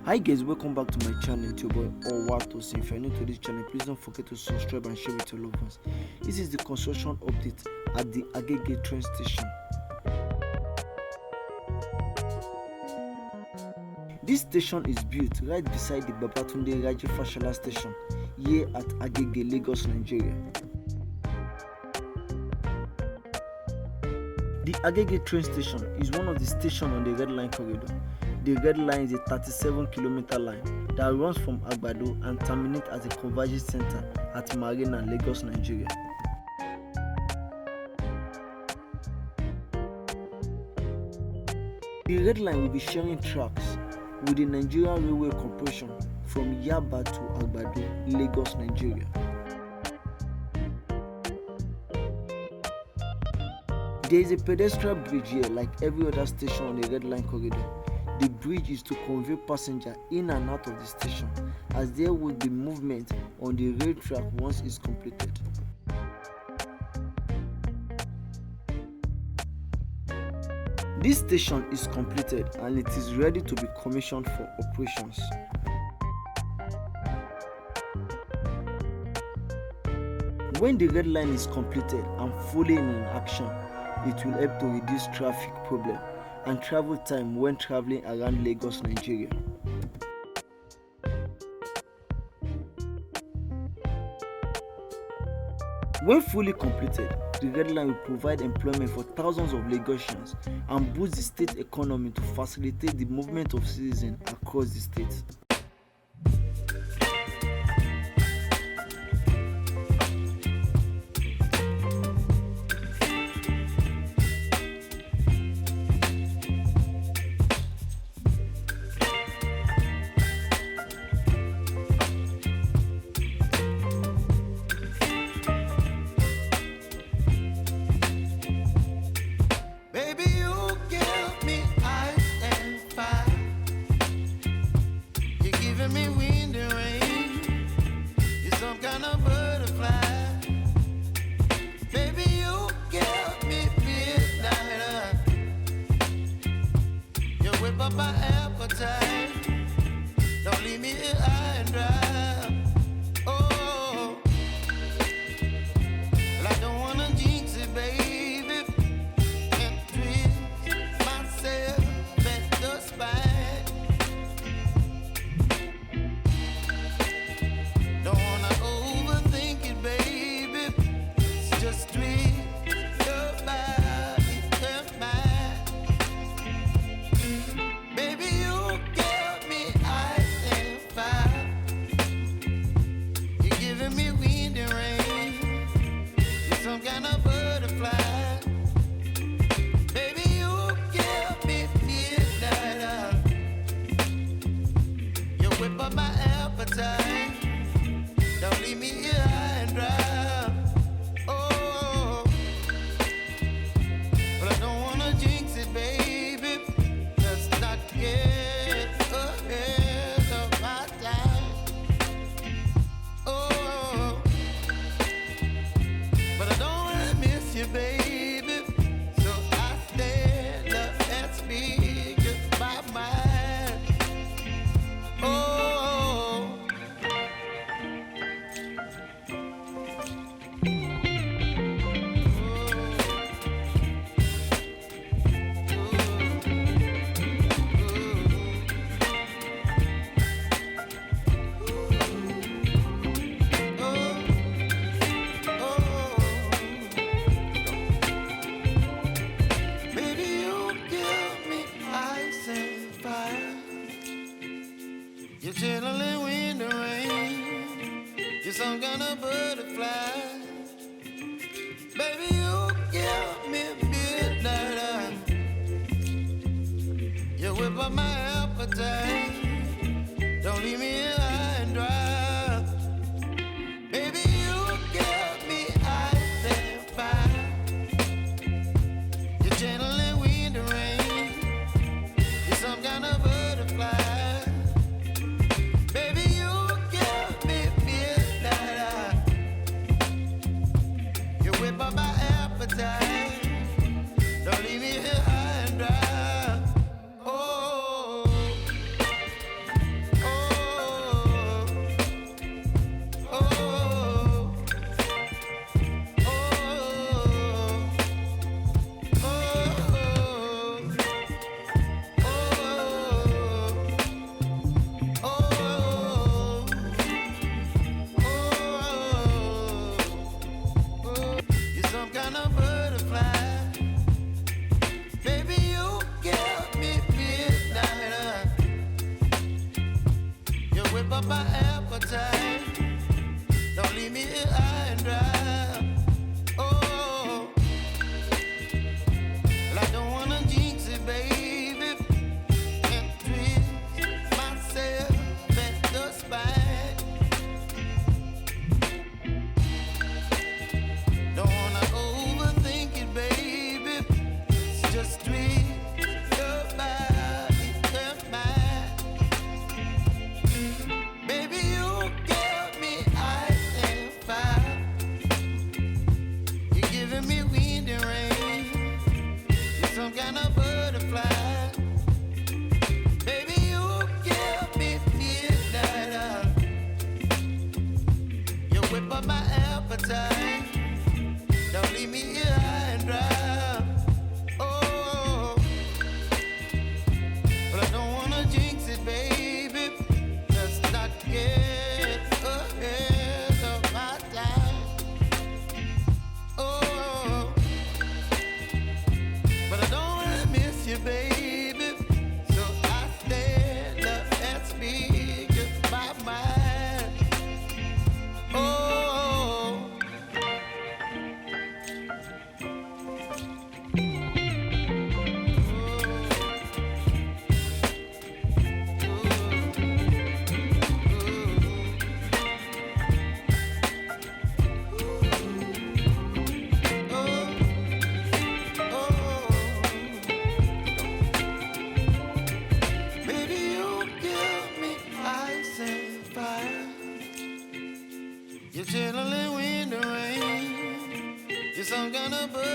Hi guys, welcome back to my channel. It's your boy TOSIN. If you're new to this channel, please don't forget to subscribe and share with your loved ones. This is the construction update at the Agege train station. This station is built right beside the BABATUNDE FASHOLA station here at Agege, Lagos, Nigeria. The Agege train station is one of the stations on the Red Line corridor. The Red Line is a 37-kilometer line that runs from AGBADO and terminates at a convergence center at MARINAL, Lagos, Nigeria. The Red Line will be sharing tracks with the Nigerian Railway Corporation from Yaba to AGBADO, Lagos, Nigeria. There is a pedestrian bridge here like every other station on the Red Line corridor. The bridge is to convey passengers in and out of the station, as there will be movement on the rail track once it's completed. This station is completed and it is ready to be commissioned for operations. When the Red Line is completed and fully in action, it will help to reduce traffic problem and travel time when traveling around Lagos, Nigeria. When fully completed, the Red Line will provide employment for thousands of Lagosians and boost the state economy to facilitate the movement of citizens across the state. Me wind and rain, you're some kind of butterfly. Baby, you give me midnight. You whip up my appetite. Don't leave me here high and dry. Oh, well, I don't wanna jinx it, baby, and twist myself at the spine. Baby,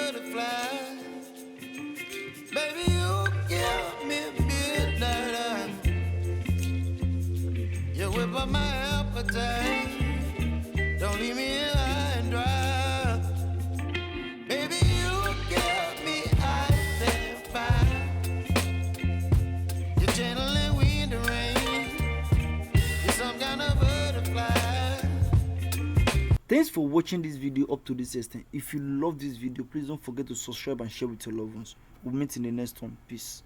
butterfly. Baby, you give me midnight. You whip up my appetite. Don't leave me here high and dry. Baby, you give me ice and fire. You're channeling wind and rain. You're some kind of butterfly. Thanks for watching this video up to this extent. If you love this video, please don't forget to subscribe and share with your loved ones. We'll meet in the next one. Peace.